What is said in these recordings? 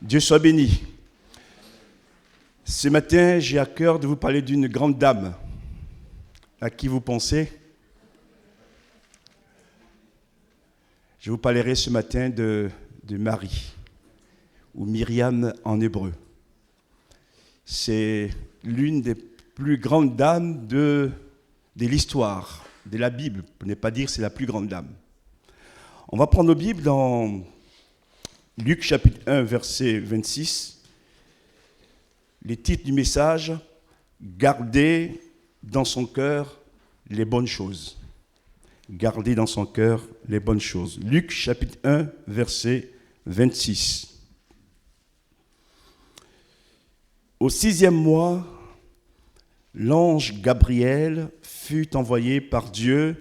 Dieu soit béni. Ce matin, j'ai à cœur de vous parler d'une grande dame. À qui vous pensez? Je vous parlerai ce matin de Marie, ou Myriam en hébreu. C'est l'une des plus grandes dames de l'histoire, de la Bible, pour ne pas dire c'est la plus grande dame. On va prendre nos Bibles dans Luc chapitre 1, verset 26. Les titres du message, « Gardez dans son cœur les bonnes choses ». Gardez dans son cœur les bonnes choses. Luc chapitre 1, verset 26. Au 6e mois, l'ange Gabriel fut envoyé par Dieu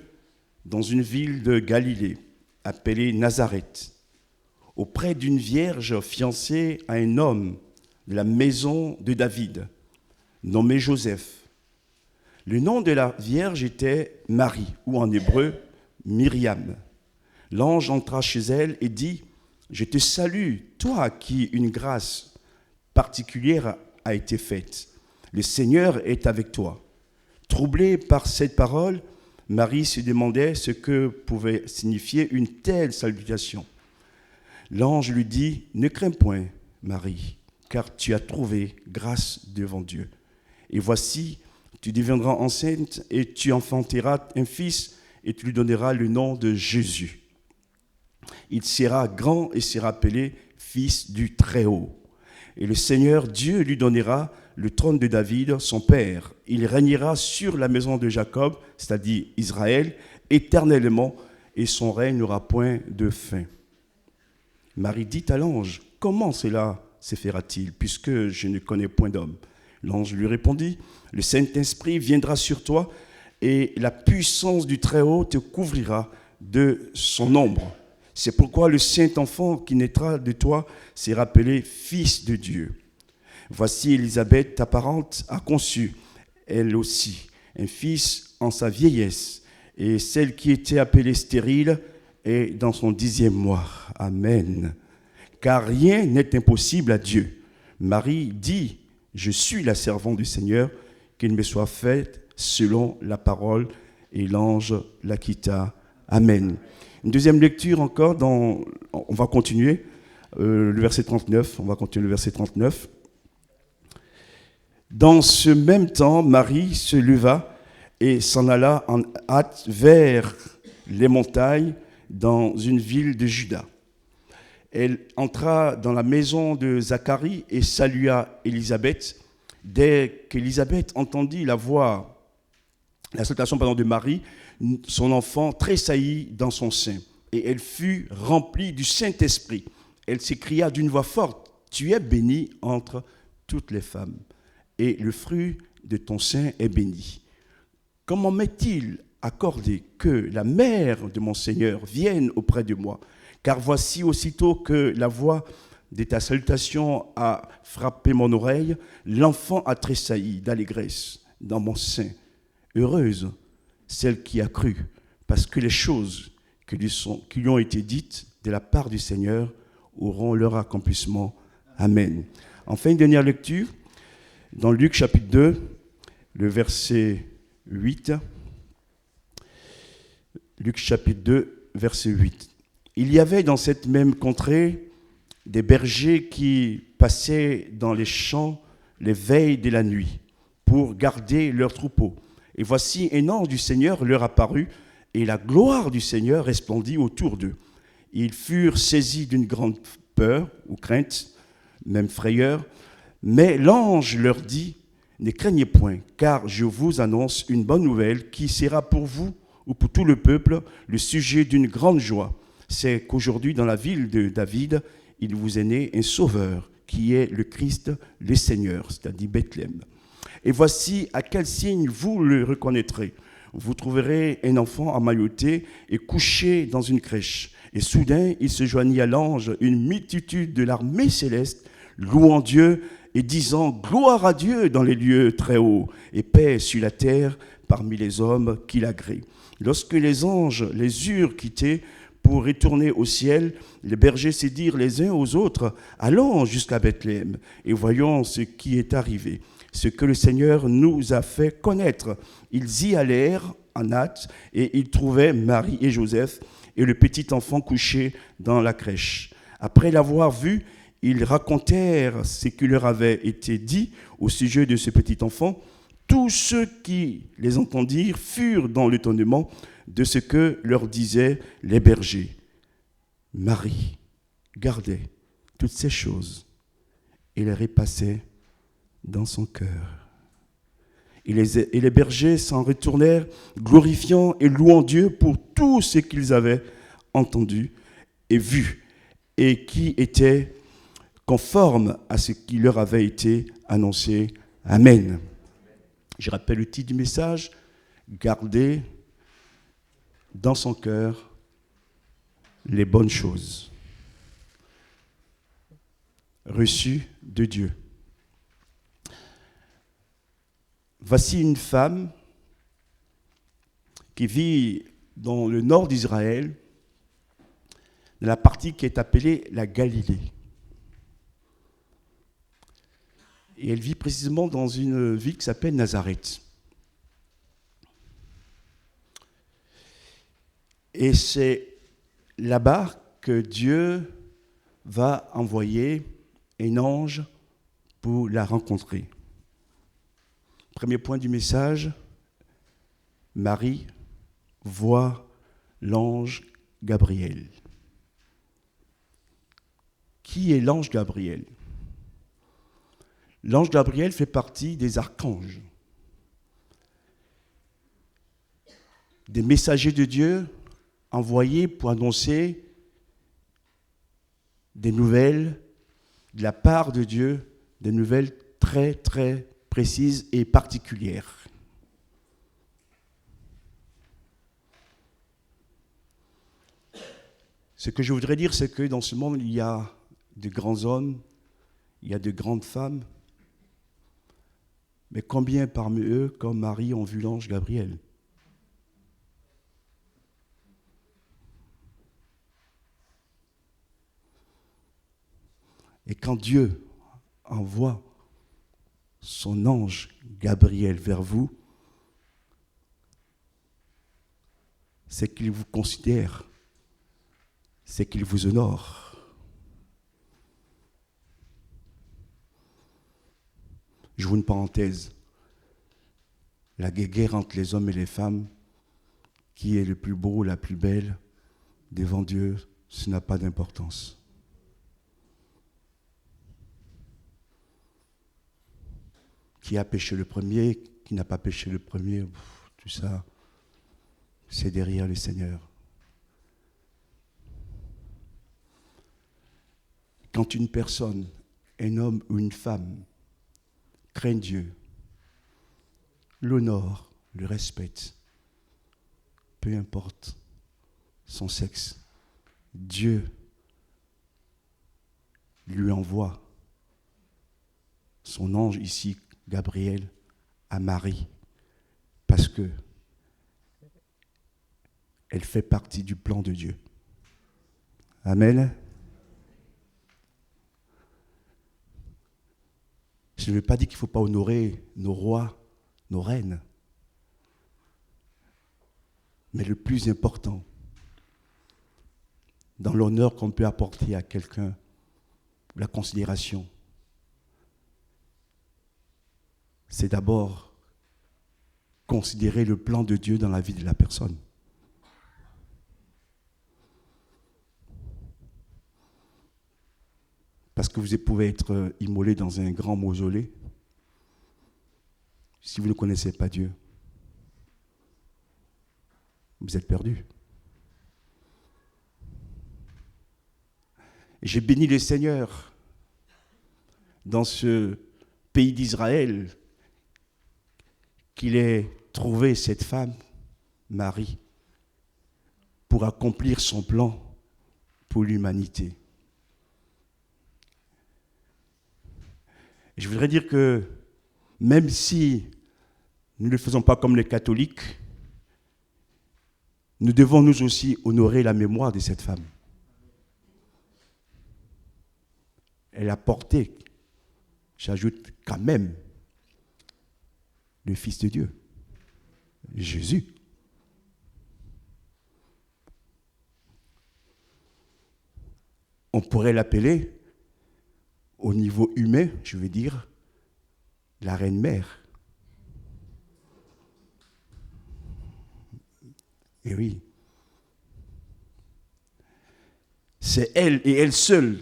dans une ville de Galilée, appelée Nazareth, auprès d'une vierge fiancée à un homme de la maison de David, nommé Joseph. Le nom de la vierge était Marie, ou en hébreu, Myriam. L'ange entra chez elle et dit, « Je te salue, toi à qui une grâce particulière a été faite. Le Seigneur est avec toi. » Troublée par cette parole, Marie se demandait ce que pouvait signifier une telle salutation. L'ange lui dit, « Ne crains point, Marie, car tu as trouvé grâce devant Dieu. Et voici, tu deviendras enceinte et tu enfanteras un fils et tu lui donneras le nom de Jésus. Il sera grand et sera appelé Fils du Très-Haut. Et le Seigneur Dieu lui donnera le trône de David, son père. Il régnera sur la maison de Jacob, c'est-à-dire Israël, éternellement, et son règne n'aura point de fin. » Marie dit à l'ange, « Comment cela se fera-t-il, puisque je ne connais point d'homme ?» L'ange lui répondit, « Le Saint-Esprit viendra sur toi, et la puissance du Très-Haut te couvrira de son ombre. C'est pourquoi le Saint-Enfant qui naîtra de toi sera appelé Fils de Dieu. Voici Élisabeth, ta parente, a conçu, elle aussi, un fils en sa vieillesse, et celle qui était appelée stérile est dans son 10e mois. » Amen. Car rien n'est impossible à Dieu. Marie dit, « Je suis la servante du Seigneur, qu'il me soit fait selon la parole. » Et l'ange la quitta. Amen. Une deuxième lecture encore, on va continuer, le verset 39. On va continuer le verset 39. Dans ce même temps, Marie se leva et s'en alla en hâte vers les montagnes dans une ville de Juda. Elle entra dans la maison de Zacharie et salua Élisabeth. Dès qu'Élisabeth entendit la salutation de Marie, son enfant tressaillit dans son sein et elle fut remplie du Saint-Esprit. Elle s'écria d'une voix forte, « Tu es bénie entre toutes les femmes et le fruit de ton sein est béni. Comment m'est-il accordé que la mère de mon Seigneur vienne auprès de moi ? Car voici, aussitôt que la voix de ta salutation a frappé mon oreille, l'enfant a tressailli d'allégresse dans mon sein. Heureuse celle qui a cru, parce que les choses qui lui ont été dites de la part du Seigneur auront leur accomplissement. Amen. Enfin, une dernière lecture, dans Luc chapitre 2, le verset 8. Luc chapitre 2, verset 8. Il y avait dans cette même contrée des bergers qui passaient dans les champs les veilles de la nuit pour garder leurs troupeaux. Et voici un ange du Seigneur leur apparut et la gloire du Seigneur resplendit autour d'eux. Ils furent saisis d'une grande peur ou crainte, même frayeur, mais l'ange leur dit, « Ne craignez point, car je vous annonce une bonne nouvelle qui sera pour vous ou pour tout le peuple le sujet d'une grande joie. C'est qu'aujourd'hui, dans la ville de David, il vous est né un sauveur, qui est le Christ, le Seigneur, c'est-à-dire Bethléem. Et voici à quel signe vous le reconnaîtrez. Vous trouverez un enfant emmailloté et couché dans une crèche. Et soudain, il se joignit à l'ange une multitude de l'armée céleste, louant Dieu et disant « Gloire à Dieu dans les lieux très hauts et paix sur la terre parmi les hommes qu'il agrée. » Lorsque les anges les eurent quittés pour retourner au ciel, les bergers se dirent les uns aux autres « Allons jusqu'à Bethléem et voyons ce qui est arrivé, ce que le Seigneur nous a fait connaître. » Ils y allèrent en hâte et ils trouvaient Marie et Joseph et le petit enfant couché dans la crèche. Après l'avoir vu, ils racontèrent ce qui leur avait été dit au sujet de ce petit enfant. Tous ceux qui les entendirent furent dans l'étonnement de ce que leur disaient les bergers. Marie gardait toutes ces choses et les repassait dans son cœur. Et les bergers s'en retournèrent, glorifiant et louant Dieu pour tout ce qu'ils avaient entendu et vu, et qui était conforme à ce qui leur avait été annoncé. Amen. Je rappelle le titre du message, garder dans son cœur les bonnes choses reçues de Dieu. Voici une femme qui vit dans le nord d'Israël, dans la partie qui est appelée la Galilée. Et elle vit précisément dans une ville qui s'appelle Nazareth. Et c'est là-bas que Dieu va envoyer un ange pour la rencontrer. Premier point du message, Marie voit l'ange Gabriel. Qui est l'ange Gabriel ? L'ange Gabriel fait partie des archanges, des messagers de Dieu envoyés pour annoncer des nouvelles de la part de Dieu, des nouvelles très, très précises et particulières. Ce que je voudrais dire, c'est que dans ce monde, il y a de grands hommes, il y a de grandes femmes, mais combien parmi eux, comme Marie, ont vu l'ange Gabriel ? Et quand Dieu envoie son ange Gabriel vers vous, c'est qu'il vous considère, c'est qu'il vous honore. J'ouvre une parenthèse. La guerre entre les hommes et les femmes, qui est le plus beau, la plus belle, devant Dieu, ce n'a pas d'importance. Qui a péché le premier, qui n'a pas péché le premier, tout ça, c'est derrière le Seigneur. Quand une personne, un homme ou une femme, craint Dieu, l'honore, le respecte, peu importe son sexe, Dieu lui envoie son ange ici, Gabriel, à Marie, parce que elle fait partie du plan de Dieu. Amen. Je ne veux pas dire qu'il ne faut pas honorer nos rois, nos reines. Mais le plus important, dans l'honneur qu'on peut apporter à quelqu'un, la considération, c'est d'abord considérer le plan de Dieu dans la vie de la personne. Parce que vous pouvez être immolé dans un grand mausolée si vous ne connaissez pas Dieu. Vous êtes perdu. J'ai béni le Seigneur dans ce pays d'Israël qu'il ait trouvé cette femme, Marie, pour accomplir son plan pour l'humanité. Je voudrais dire que même si nous ne le faisons pas comme les catholiques, nous devons nous aussi honorer la mémoire de cette femme. Elle a porté, j'ajoute quand même, le Fils de Dieu, Jésus. On pourrait l'appeler, au niveau humain, je veux dire, la Reine-Mère. Et oui. C'est elle et elle seule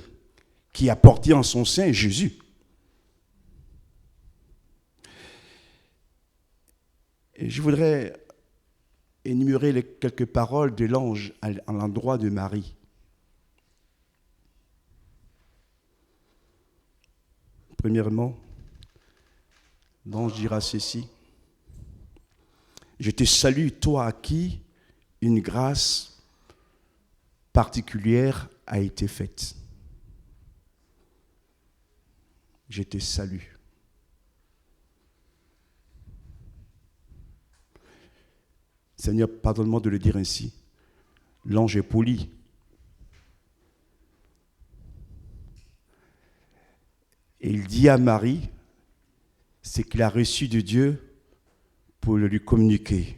qui a porté en son sein Jésus. Et je voudrais énumérer les quelques paroles de l'ange à l'endroit de Marie. Premièrement, l'ange dira ceci: je te salue, toi à qui une grâce particulière a été faite. Je te salue. Seigneur, pardonne-moi de le dire ainsi. L'ange est poli. Et il dit à Marie ce qu'il a reçu de Dieu pour le lui communiquer.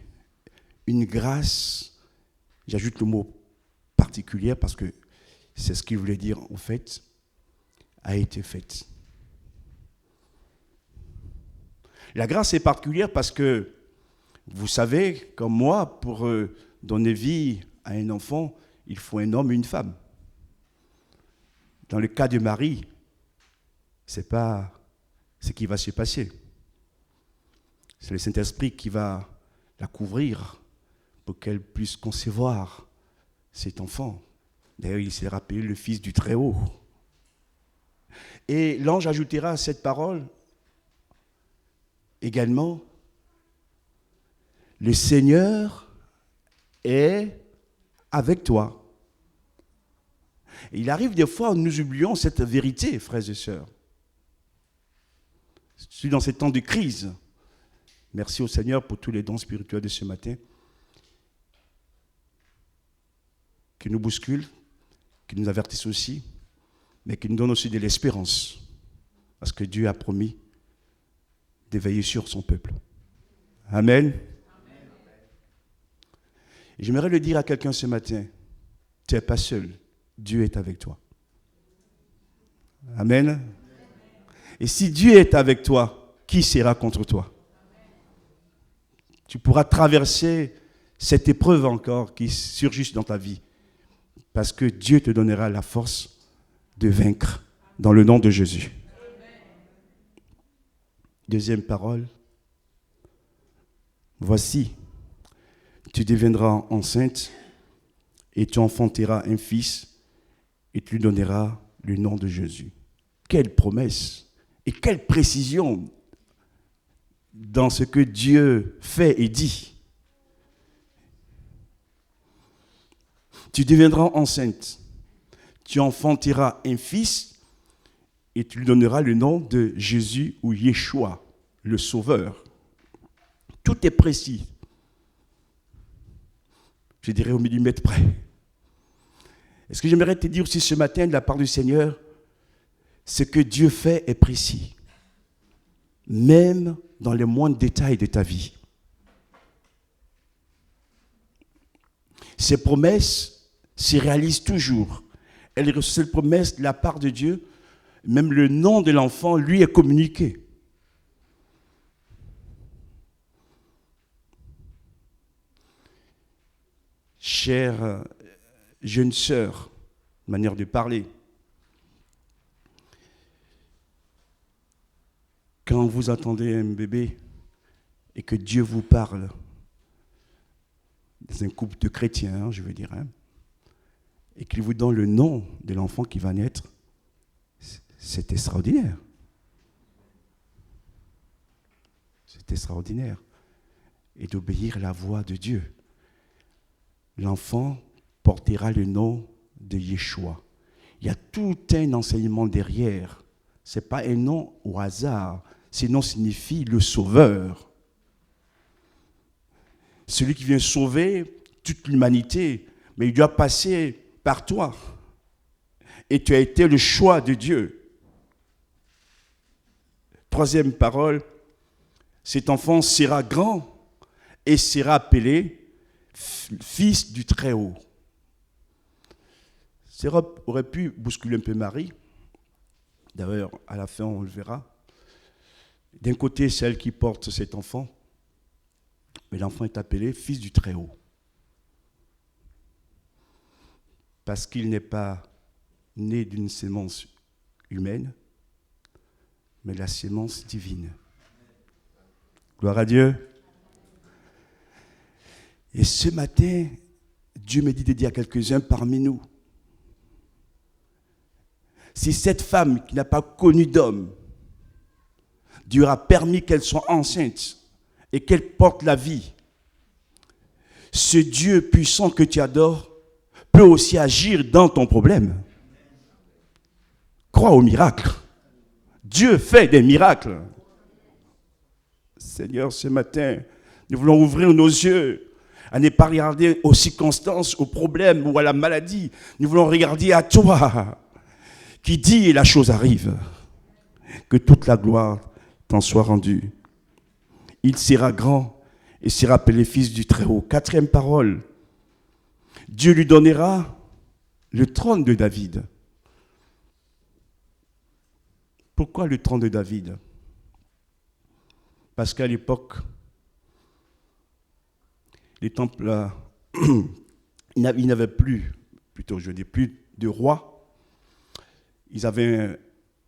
Une grâce, j'ajoute le mot particulière parce que c'est ce qu'il voulait dire en fait, a été faite. La grâce est particulière parce que, vous savez, comme moi, pour donner vie à un enfant, il faut un homme et une femme. Dans le cas de Marie, ce n'est pas ce qui va se passer. C'est le Saint-Esprit qui va la couvrir pour qu'elle puisse concevoir cet enfant. D'ailleurs, il s'est rappelé le Fils du Très-Haut. Et l'ange ajoutera à cette parole également: le Seigneur est avec toi. Et il arrive des fois où nous oublions cette vérité, frères et sœurs. Je suis dans ces temps de crise. Merci au Seigneur pour tous les dons spirituels de ce matin qui nous bousculent, qui nous avertissent aussi, mais qui nous donnent aussi de l'espérance. Parce que Dieu a promis de veiller sur son peuple. Amen. Et j'aimerais le dire à quelqu'un ce matin: tu n'es pas seul, Dieu est avec toi. Amen. Et si Dieu est avec toi, qui sera contre toi? Tu pourras traverser cette épreuve encore qui surgit dans ta vie, parce que Dieu te donnera la force de vaincre dans le nom de Jésus. Deuxième parole: voici, tu deviendras enceinte et tu enfanteras un fils et tu lui donneras le nom de Jésus. Quelle promesse et quelle précision dans ce que Dieu fait et dit. Tu deviendras enceinte, tu enfanteras un fils et tu lui donneras le nom de Jésus ou Yeshua, le Sauveur. Tout est précis. Je dirais au millimètre près. Et ce que j'aimerais te dire aussi ce matin de la part du Seigneur, ce que Dieu fait est précis, même dans les moindres détails de ta vie. Ses promesses se réalisent toujours. Cette promesse de la part de Dieu, même le nom de l'enfant, lui, est communiqué. Chère jeune sœur, manière de parler, quand vous attendez un bébé et que Dieu vous parle, dans un couple de chrétiens, je veux dire, et qu'il vous donne le nom de l'enfant qui va naître, c'est extraordinaire. C'est extraordinaire. Et d'obéir à la voix de Dieu. L'enfant portera le nom de Yeshua. Il y a tout un enseignement derrière Ce n'est pas un nom au hasard. Ce nom signifie le sauveur. Celui qui vient sauver toute l'humanité, mais il doit passer par toi. Et tu as été le choix de Dieu. Troisième parole, cet enfant sera grand et sera appelé fils du Très-Haut. Ça aurait pu bousculer un peu Marie. D'ailleurs, à la fin, on le verra. D'un côté, c'est elle qui porte cet enfant, mais l'enfant est appelé fils du Très-Haut. Parce qu'il n'est pas né d'une sémence humaine, mais la sémence divine. Gloire à Dieu. Et ce matin, Dieu me dit de dire à quelques-uns parmi nous, si cette femme qui n'a pas connu d'homme, Dieu a permis qu'elle soit enceinte et qu'elle porte la vie, ce Dieu puissant que tu adores peut aussi agir dans ton problème. Crois au miracle. Dieu fait des miracles. Seigneur, ce matin, nous voulons ouvrir nos yeux à ne pas regarder aux circonstances, aux problèmes ou à la maladie. Nous voulons regarder à toi qui dis et la chose arrive. Que toute la gloire t'en soit rendue. Il sera grand et sera appelé fils du Très-Haut. Quatrième parole. Dieu lui donnera le trône de David. Pourquoi le trône de David? Parce qu'à l'époque, les temples, ils n'avaient plus, plutôt je dis plus de roi. Ils avaient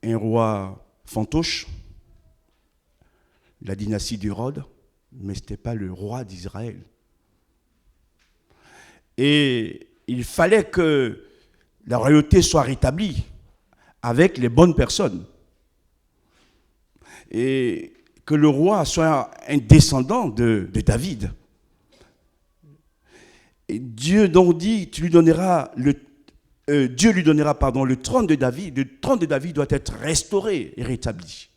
un roi fantoche, la dynastie d'Hérode, mais ce n'était pas le roi d'Israël. Et il fallait que la royauté soit rétablie avec les bonnes personnes. Et que le roi soit un descendant de David. Et Dieu donc dit, Dieu lui donnera le trône de David. Le trône de David doit être restauré et rétabli.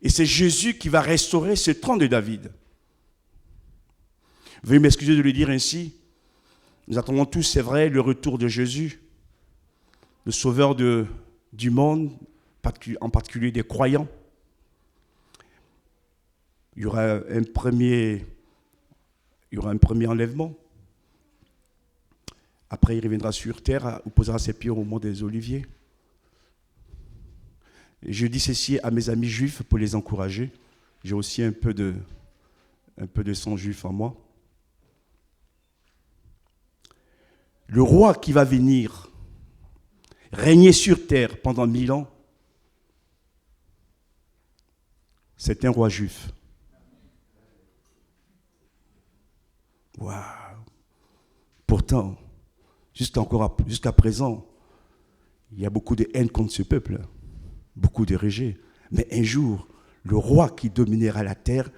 Et c'est Jésus qui va restaurer ce trône de David. Veuillez m'excuser de le dire ainsi. Nous attendons tous, c'est vrai, le retour de Jésus, le sauveur du monde, en particulier des croyants. Il y aura un premier enlèvement. Après, il reviendra sur terre, il posera ses pieds au mont des Oliviers. Et je dis ceci à mes amis juifs pour les encourager. J'ai aussi un peu de sang juif en moi. Le roi qui va venir régner sur terre pendant 1000 ans, c'est un roi juif. Waouh! Pourtant, jusqu'à présent, il y a beaucoup de haine contre ce peuple, beaucoup de rejet. Mais un jour, le roi qui dominera la terre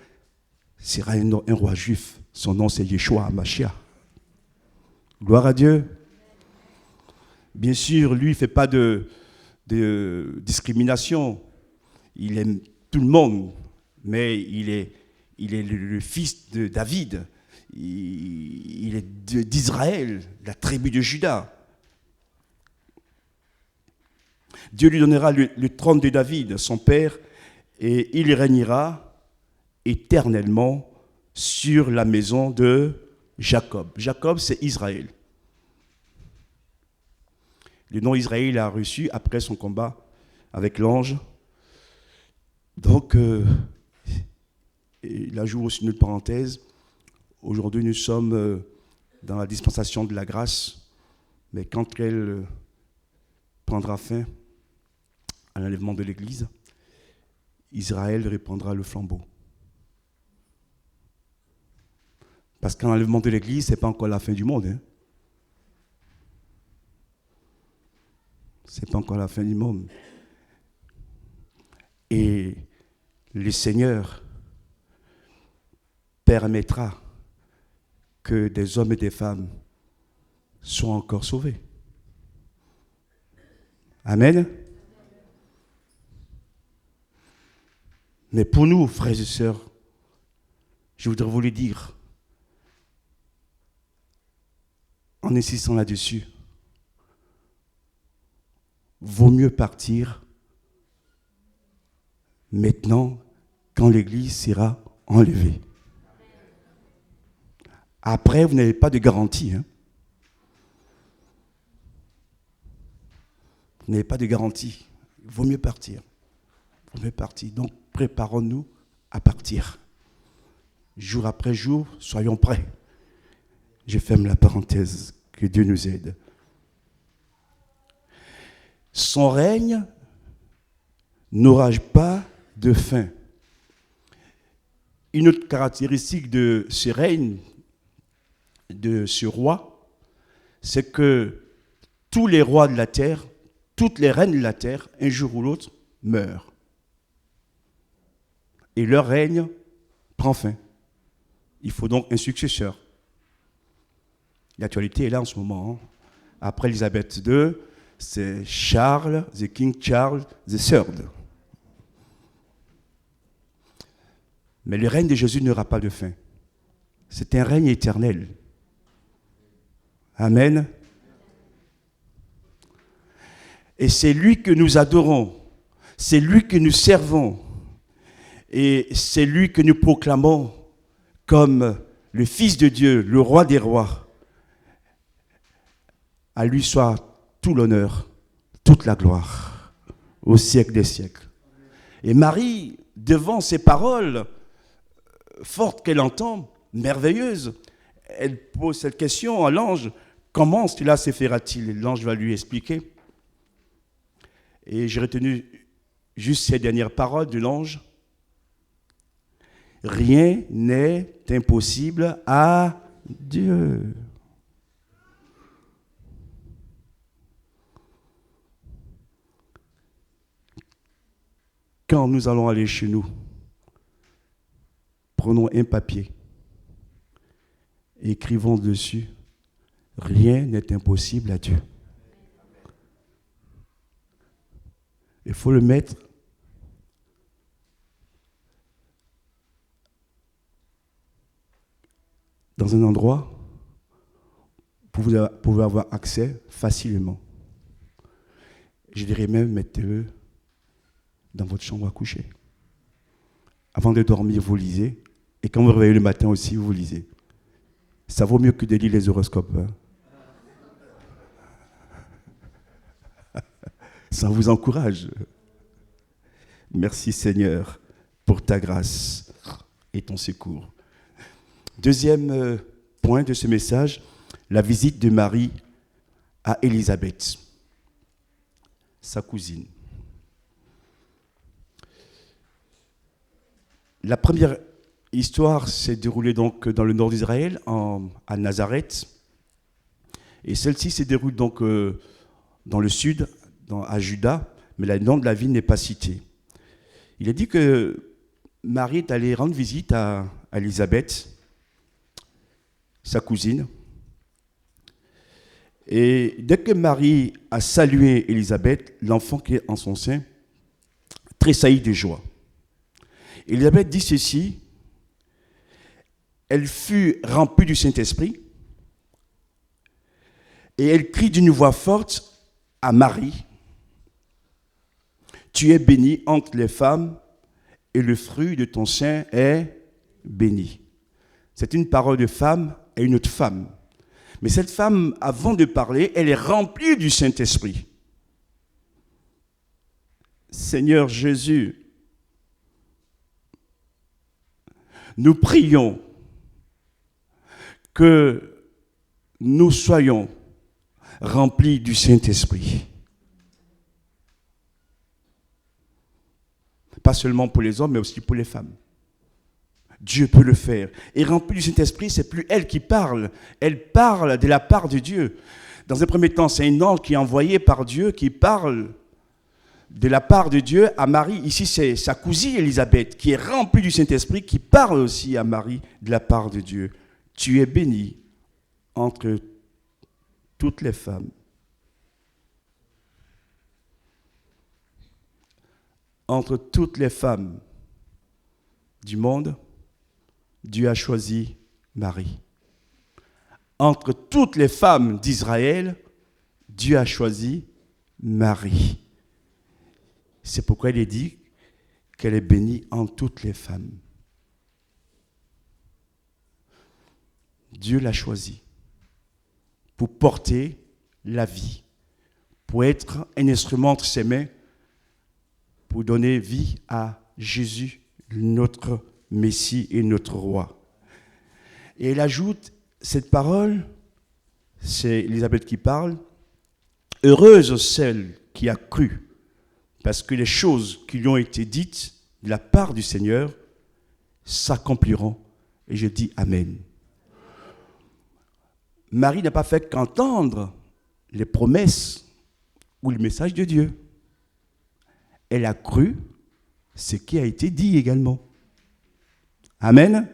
sera un roi juif. Son nom, c'est Yeshua HaMashiach. Gloire à Dieu. Bien sûr, lui, il ne fait pas de discrimination. Il aime tout le monde, mais il est le fils de David. Il est d'Israël, la tribu de Juda. Dieu lui donnera le trône de David, son père, et il régnera éternellement sur la maison de Jacob. Jacob, c'est Israël. Le nom Israël, il a reçu après son combat avec l'ange. Donc, là, j'ouvre aussi une parenthèse. Aujourd'hui, nous sommes dans la dispensation de la grâce, mais quand elle prendra fin à l'enlèvement de l'Église, Israël reprendra le flambeau. Parce qu'un enlèvement de l'Église, ce n'est pas encore la fin du monde. Hein. Ce n'est pas encore la fin du monde. Et le Seigneur permettra que des hommes et des femmes soient encore sauvés. Amen. Mais pour nous, frères et sœurs, je voudrais vous le dire, en insistant là-dessus, vaut mieux partir maintenant quand l'Église sera enlevée. Après, vous n'avez pas de garantie. Vous n'avez pas de garantie. Il vaut mieux partir. Il vaut mieux partir. Donc, préparons-nous à partir. Jour après jour, soyons prêts. Je ferme la parenthèse. Que Dieu nous aide. Son règne n'aura pas de fin. Une autre caractéristique de ce règne, de ce roi, c'est que tous les rois de la terre, toutes les reines de la terre, un jour ou l'autre, meurent. Et leur règne prend fin. Il faut donc un successeur. L'actualité est là en ce moment. Après Élisabeth II, c'est Charles, the King Charles III. Mais le règne de Jésus n'aura pas de fin. C'est un règne éternel. Amen. Et c'est lui que nous adorons. C'est lui que nous servons. Et c'est lui que nous proclamons comme le Fils de Dieu, le Roi des rois. À lui soit tout l'honneur, toute la gloire, au siècle des siècles. Et Marie, devant ces paroles fortes qu'elle entend, merveilleuses, elle pose cette question à l'ange, comment cela se fera-t-il? L'ange va lui expliquer. Et j'ai retenu juste ces dernières paroles de l'ange. Rien n'est impossible à Dieu. Quand nous allons aller chez nous, prenons un papier, écrivons dessus, rien n'est impossible à Dieu. Il faut le mettre dans un endroit où vous pouvez avoir accès facilement. Je dirais même, mettez-le dans votre chambre à coucher. Avant de dormir, vous lisez. Et quand vous vous réveillez le matin aussi, vous lisez. Ça vaut mieux que de lire les horoscopes. Ça vous encourage. Merci Seigneur pour ta grâce et ton secours. Deuxième point de ce message, la visite de Marie à Élisabeth, sa cousine. La première histoire s'est déroulée donc dans le nord d'Israël, à Nazareth. Et celle-ci se déroule donc dans le sud, à Juda, mais le nom de la ville n'est pas cité. Il est dit que Marie est allée rendre visite à Élisabeth, sa cousine. Et dès que Marie a salué Élisabeth, l'enfant qui est en son sein tressaillit de joie. Élisabeth dit ceci, elle fut remplie du Saint-Esprit et elle crie d'une voix forte à Marie, « Tu es bénie entre les femmes et le fruit de ton sein est béni. » C'est une parole de femme à une autre femme. Mais cette femme, avant de parler, elle est remplie du Saint-Esprit. Seigneur Jésus, nous prions que nous soyons remplis du Saint-Esprit. Pas seulement pour les hommes, mais aussi pour les femmes. Dieu peut le faire. Et rempli du Saint-Esprit, c'est plus elle qui parle. Elle parle de la part de Dieu. Dans un premier temps, c'est un ange qui est envoyé par Dieu, qui parle de la part de Dieu à Marie. Ici, c'est sa cousine Élisabeth, qui est remplie du Saint-Esprit, qui parle aussi à Marie de la part de Dieu. Tu es bénie entre toutes les femmes. Entre toutes les femmes du monde, Dieu a choisi Marie. Entre toutes les femmes d'Israël, Dieu a choisi Marie. C'est pourquoi il est dit qu'elle est bénie en toutes les femmes. Dieu l'a choisie pour porter la vie, pour être un instrument entre ses mains, pour donner vie à Jésus, notre Messie et notre Roi. Et elle ajoute cette parole, c'est Élisabeth qui parle, « Heureuse celle qui a cru, parce que les choses qui lui ont été dites de la part du Seigneur s'accompliront. » Et je dis Amen. Marie n'a pas fait qu'entendre les promesses ou le message de Dieu. Elle a cru ce qui a été dit également. Amen.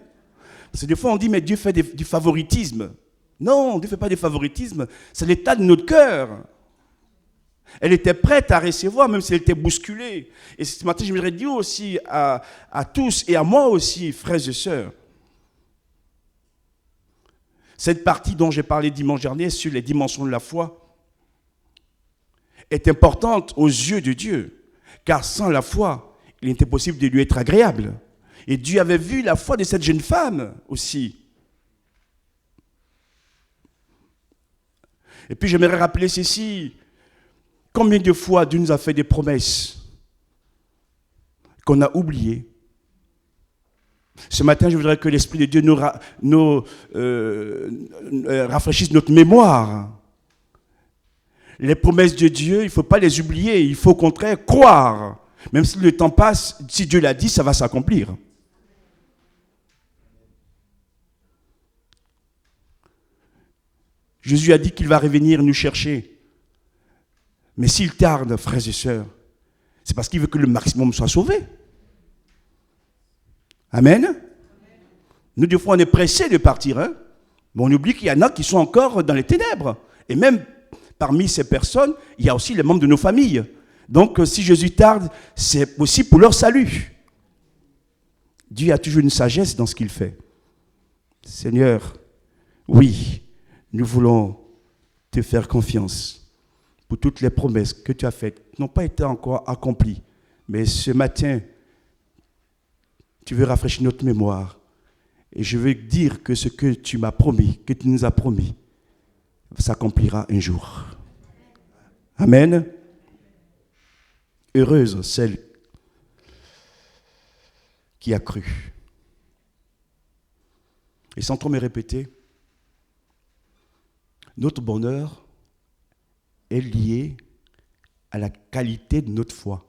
Parce que des fois on dit, mais Dieu fait du favoritisme. Non, Dieu ne fait pas du favoritisme, c'est l'état de notre cœur. Elle était prête à recevoir, même si elle était bousculée. Et ce matin, j'aimerais dire aussi à tous et à moi aussi, frères et sœurs, cette partie dont j'ai parlé dimanche dernier sur les dimensions de la foi est importante aux yeux de Dieu, car sans la foi, il était possible de lui être agréable. Et Dieu avait vu la foi de cette jeune femme aussi. Et puis j'aimerais rappeler ceci. Combien de fois Dieu nous a fait des promesses qu'on a oubliées? Ce matin, je voudrais que l'Esprit de Dieu nous rafraîchisse notre mémoire. Les promesses de Dieu, il ne faut pas les oublier, il faut au contraire croire. Même si le temps passe, si Dieu l'a dit, ça va s'accomplir. Jésus a dit qu'il va revenir nous chercher. Mais s'il tarde, frères et sœurs, c'est parce qu'il veut que le maximum soit sauvé. Amen. Nous, des fois, on est pressés de partir, hein? Mais on oublie qu'il y en a qui sont encore dans les ténèbres. Et même parmi ces personnes, il y a aussi les membres de nos familles. Donc, si Jésus tarde, c'est aussi pour leur salut. Dieu a toujours une sagesse dans ce qu'il fait. Seigneur, oui, nous voulons te faire confiance pour toutes les promesses que tu as faites, qui n'ont pas été encore accomplies. Mais ce matin, tu veux rafraîchir notre mémoire. Et je veux dire que ce que tu m'as promis, que tu nous as promis, s'accomplira un jour. Amen. Heureuse celle qui a cru. Et sans trop me répéter, notre bonheur est lié à la qualité de notre foi.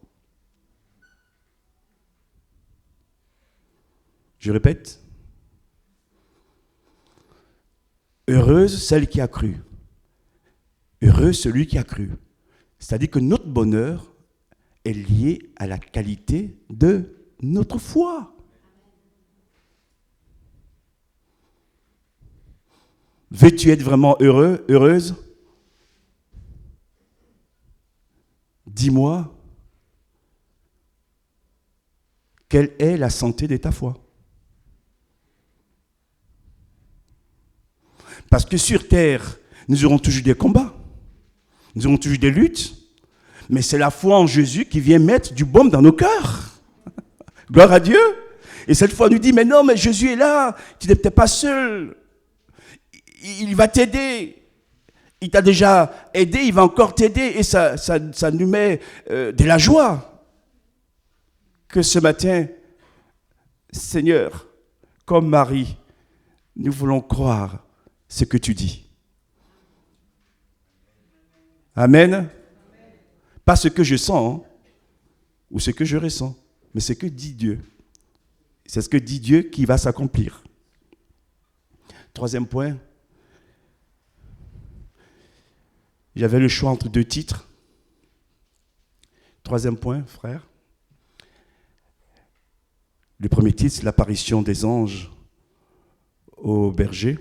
Je répète, heureuse celle qui a cru. Heureux celui qui a cru. C'est-à-dire que notre bonheur est lié à la qualité de notre foi. Veux-tu être vraiment heureux, heureuse? Dis-moi, quelle est la santé de ta foi? Parce que sur terre, nous aurons toujours des combats, nous aurons toujours des luttes, mais c'est la foi en Jésus qui vient mettre du baume dans nos cœurs. Gloire à Dieu. Et cette foi nous dit, mais non, mais Jésus est là, tu n'es peut-être pas seul. Il va t'aider. Il t'a déjà aidé, il va encore t'aider. Et ça nous met de la joie. Que ce matin, Seigneur, comme Marie, nous voulons croire ce que tu dis. Amen. Pas ce que je sens, hein, ou ce que je ressens, mais ce que dit Dieu. C'est ce que dit Dieu qui va s'accomplir. Troisième point. J'avais le choix entre deux titres. Troisième point, frère. Le premier titre, c'est l'apparition des anges au berger,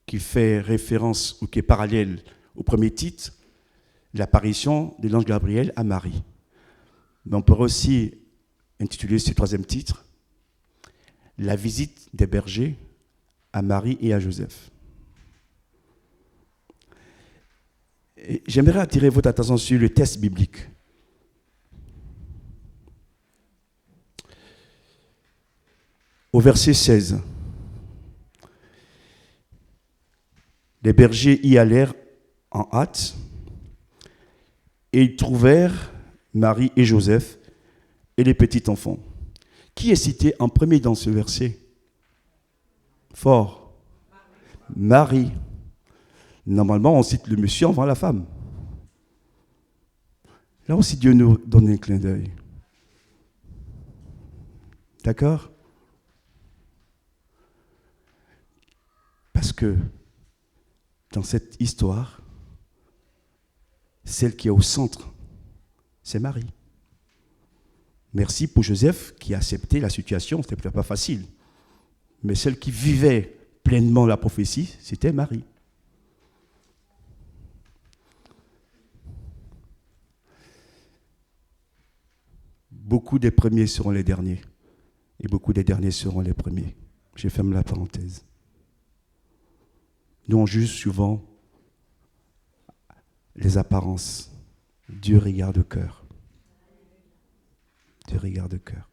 qui fait référence ou qui est parallèle au premier titre, l'apparition de l'ange Gabriel à Marie. Mais on pourrait aussi intituler ce troisième titre « La visite des bergers à Marie et à Joseph ». J'aimerais attirer votre attention sur le texte biblique. Au verset 16, les bergers y allèrent en hâte et ils trouvèrent Marie et Joseph et les petits enfants. Qui est cité en premier dans ce verset? Fort. Marie. Normalement, on cite le monsieur avant la femme. Là aussi, Dieu nous donne un clin d'œil. D'accord? Parce que dans cette histoire, celle qui est au centre, c'est Marie. Merci pour Joseph qui a accepté la situation, c'était peut-être pas facile. Mais celle qui vivait pleinement la prophétie, c'était Marie. Beaucoup des premiers seront les derniers, et beaucoup des derniers seront les premiers. Je ferme la parenthèse. Nous, on juge souvent les apparences. Dieu regarde le cœur. Dieu regarde le cœur.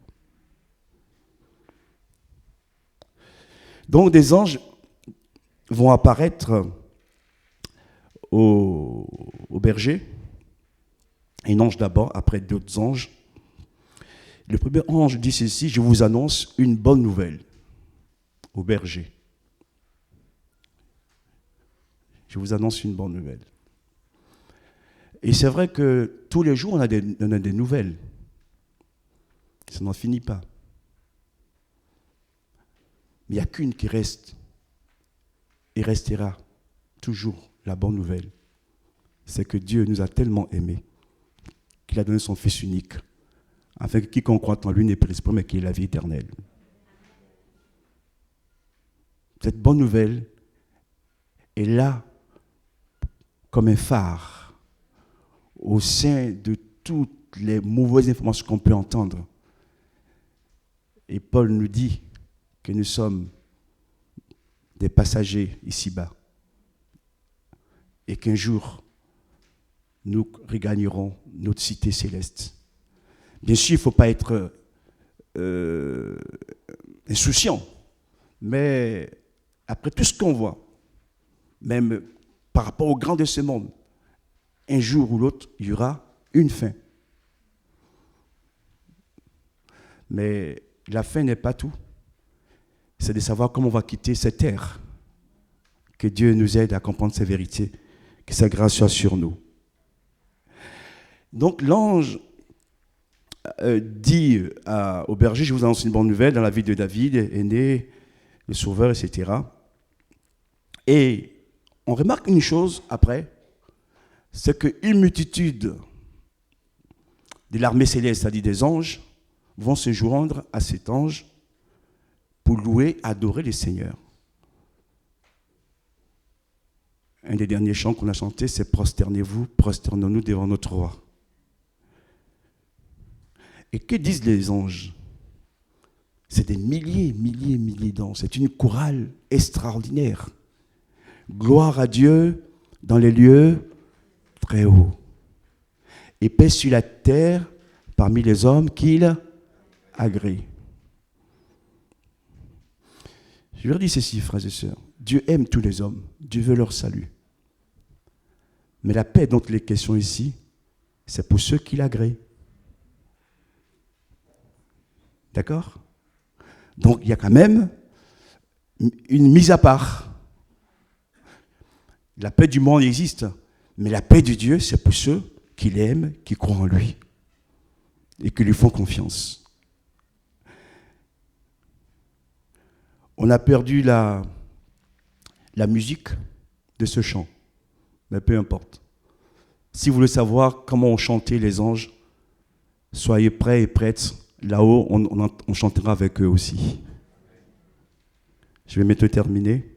Donc, des anges vont apparaître au berger. Un ange d'abord, après d'autres anges. Le premier ange dit ceci: je vous annonce une bonne nouvelle au berger. Je vous annonce une bonne nouvelle. Et c'est vrai que tous les jours, on a des nouvelles. Ça n'en finit pas. Mais il n'y a qu'une qui reste et restera toujours la bonne nouvelle. C'est que Dieu nous a tellement aimés qu'il a donné son Fils unique, afin que quiconque croit en lui n'ait périsse pas, mais qu'il ait la vie éternelle. Cette bonne nouvelle est là comme un phare au sein de toutes les mauvaises informations qu'on peut entendre. Et Paul nous dit que nous sommes des passagers ici-bas et qu'un jour, nous regagnerons notre cité céleste. Bien sûr, il ne faut pas être insouciant, mais après tout ce qu'on voit, même par rapport au grand de ce monde, un jour ou l'autre, il y aura une fin. Mais la fin n'est pas tout. C'est de savoir comment on va quitter cette terre. Que Dieu nous aide à comprendre ces vérités, que sa grâce soit sur nous. Donc l'ange dit au berger, je vous annonce une bonne nouvelle, dans la vie de David est né le Sauveur, etc. Et on remarque une chose après, c'est qu'une multitude de l'armée céleste, c'est-à-dire des anges, vont se joindre à cet ange pour louer, adorer le Seigneur. Un des derniers chants qu'on a chanté, c'est « Prosternez-vous, prosternons-nous devant notre roi ». Et que disent les anges? C'est des milliers d'anges. C'est une chorale extraordinaire. Gloire à Dieu dans les lieux très hauts. Et paix sur la terre parmi les hommes qu'il agrée. Je leur dis ceci, frères et sœurs. Dieu aime tous les hommes. Dieu veut leur salut. Mais la paix dont il est question ici, c'est pour ceux qui l'agréent. D'accord? Donc il y a quand même une mise à part. La paix du monde existe, mais la paix de Dieu, c'est pour ceux qui l'aiment, qui croient en lui et qui lui font confiance. On a perdu la musique de ce chant, mais peu importe. Si vous voulez savoir comment ont chanté les anges, soyez prêts et prêtes. Là-haut, on chantera avec eux aussi. Je vais bientôt terminer.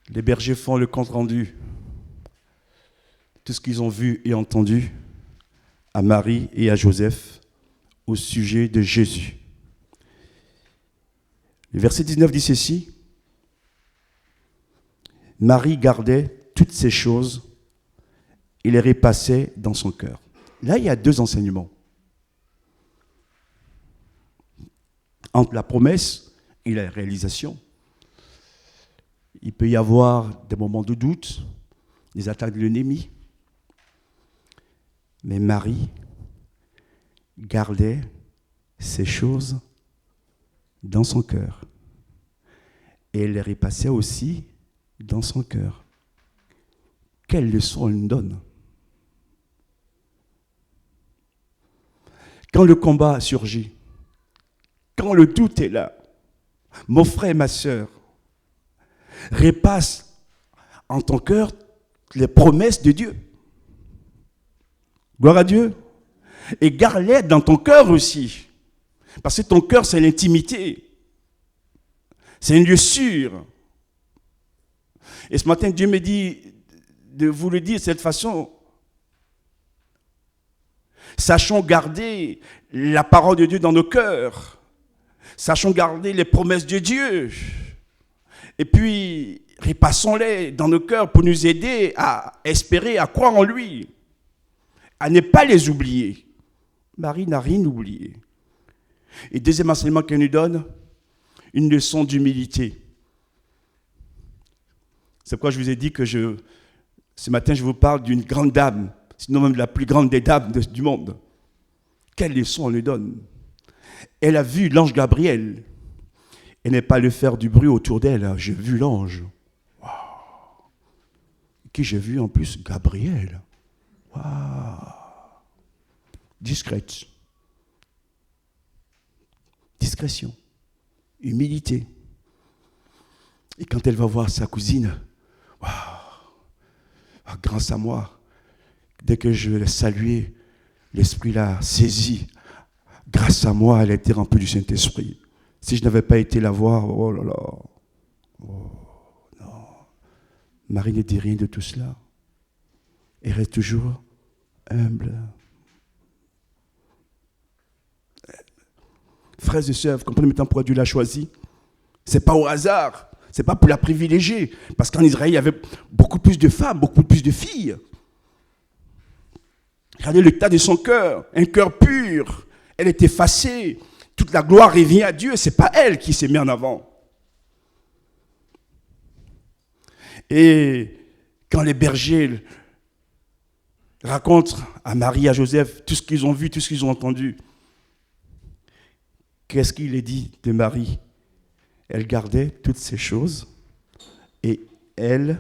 Les bergers font le compte rendu. tout ce qu'ils ont vu et entendu à Marie et à Joseph au sujet de Jésus. Le verset 19 dit ceci. Marie gardait toutes ces choses et les repassait dans son cœur. Là, il y a deux enseignements. Entre la promesse et la réalisation. Il peut y avoir des moments de doute, des attaques de l'ennemi. Mais Marie gardait ces choses dans son cœur. Et elle les repassait aussi dans son cœur. Quelle leçon elle nous donne? Quand le combat surgit, quand le doute est là, mon frère et ma sœur, repasse en ton cœur les promesses de Dieu. Gloire à Dieu. Et garde-les dans ton cœur aussi. Parce que ton cœur, c'est l'intimité. C'est un lieu sûr. Et ce matin, Dieu me dit de vous le dire de cette façon. Sachons garder la parole de Dieu dans nos cœurs. Sachons garder les promesses de Dieu. Et puis, repassons-les dans nos cœurs pour nous aider à espérer, à croire en lui. À ne pas les oublier. Marie n'a rien oublié. Et deuxième enseignement qu'elle nous donne, une leçon d'humilité. C'est pourquoi je vous ai dit que ce matin, je vous parle d'une grande dame, sinon même la plus grande des dames du monde. Quelle leçon on lui donne? Elle a vu l'ange Gabriel. Elle n'est pas allée faire du bruit autour d'elle. J'ai vu l'ange. Wow. Qui j'ai vu en plus? Gabriel. Wow. Discrète. Discrétion. Humilité. Et quand elle va voir sa cousine, wow. Grâce à moi, dès que je l'ai saluée, l'Esprit l'a saisie. Grâce à moi, elle a été remplie du Saint-Esprit. Si je n'avais pas été la voir, oh là là. Oh, non. Marie ne dit rien de tout cela. Elle reste toujours humble. Frères et sœurs, vous comprenez maintenant pourquoi Dieu l'a choisi? Ce n'est pas au hasard. Ce n'est pas pour la privilégier. Parce qu'en Israël, il y avait beaucoup plus de femmes, beaucoup plus de filles. Regardez l'état de son cœur. Un cœur pur. Elle est effacée. Toute la gloire revient à Dieu. Ce n'est pas elle qui s'est mise en avant. Et quand les bergers racontent à Marie et à Joseph tout ce qu'ils ont vu, tout ce qu'ils ont entendu, qu'est-ce qu'il est dit de Marie? Elle gardait toutes ces choses et elle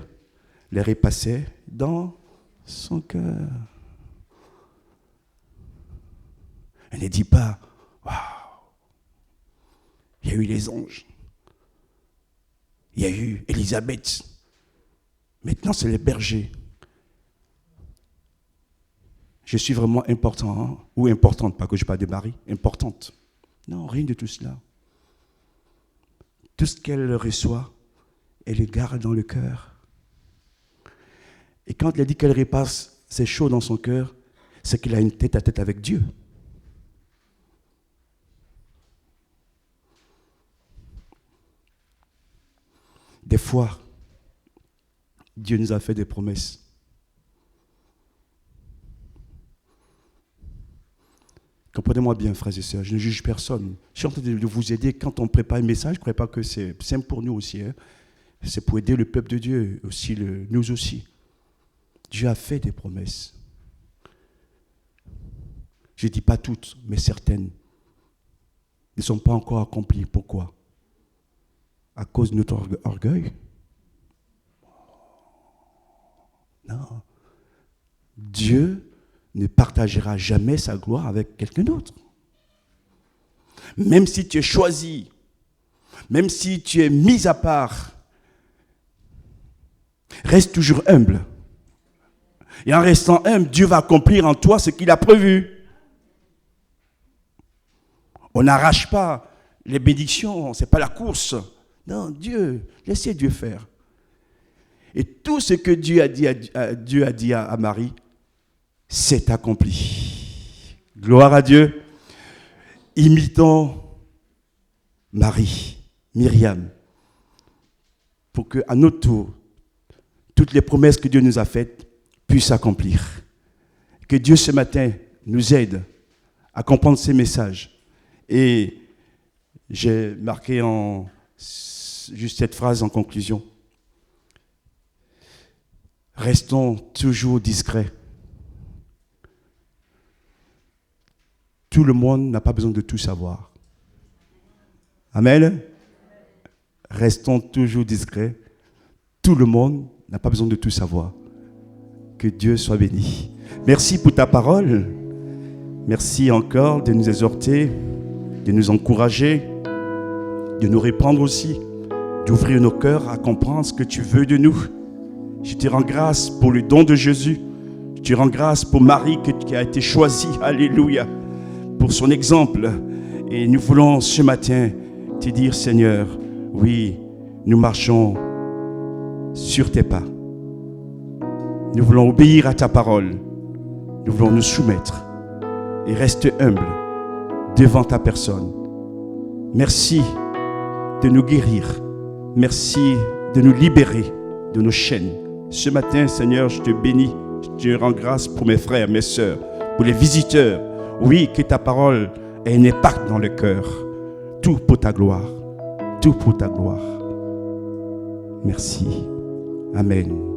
les repassait dans son cœur. Elle ne dit pas, waouh, il y a eu les anges, il y a eu Élisabeth, maintenant c'est les bergers. Je suis vraiment important, hein? Ou importante, pas que je parle de Marie, importante. Non, rien de tout cela. Tout ce qu'elle reçoit, elle le garde dans le cœur. Et quand elle dit qu'elle repasse ses choses dans son cœur, c'est qu'elle a une tête à tête avec Dieu. Des fois, Dieu nous a fait des promesses. Comprenez-moi bien, frères et sœurs, je ne juge personne. Je suis en train de vous aider. Quand on prépare un message, je ne crois pas que c'est simple pour nous aussi. Hein. C'est pour aider le peuple de Dieu, aussi nous aussi. Dieu a fait des promesses. Je ne dis pas toutes, mais certaines ne sont pas encore accomplies. Pourquoi? À cause de notre orgueil? Non. Dieu ne partagera jamais sa gloire avec quelqu'un d'autre. Même si tu es choisi, même si tu es mis à part, reste toujours humble. Et en restant humble, Dieu va accomplir en toi ce qu'il a prévu. On n'arrache pas les bénédictions, ce n'est pas la course. Non, Dieu, laissez Dieu faire. Et tout ce que Dieu a dit à Marie, s'est accompli. Gloire à Dieu. Imitons Marie, Myriam, pour qu'à notre tour, toutes les promesses que Dieu nous a faites puissent s'accomplir. Que Dieu ce matin nous aide à comprendre ces messages. Et j'ai marqué juste cette phrase en conclusion. Restons toujours discrets. Tout le monde n'a pas besoin de tout savoir. Amen. Restons toujours discrets. Tout le monde n'a pas besoin de tout savoir. Que Dieu soit béni. Merci pour ta parole. Merci encore de nous exhorter, de nous encourager, de nous répandre aussi, d'ouvrir nos cœurs à comprendre ce que tu veux de nous. Je te rends grâce pour le don de Jésus. Je te rends grâce pour Marie qui a été choisie. Alléluia. Pour son exemple. Et nous voulons ce matin te dire, Seigneur, oui, nous marchons sur tes pas. Nous voulons obéir à ta parole. Nous voulons nous soumettre et rester humbles devant ta personne. Merci de nous guérir. Merci de nous libérer de nos chaînes. Ce matin, Seigneur, je te bénis. Je te rends grâce pour mes frères, mes sœurs, pour les visiteurs. Oui, que ta parole ait un impact dans le cœur. Tout pour ta gloire. Tout pour ta gloire. Merci. Amen.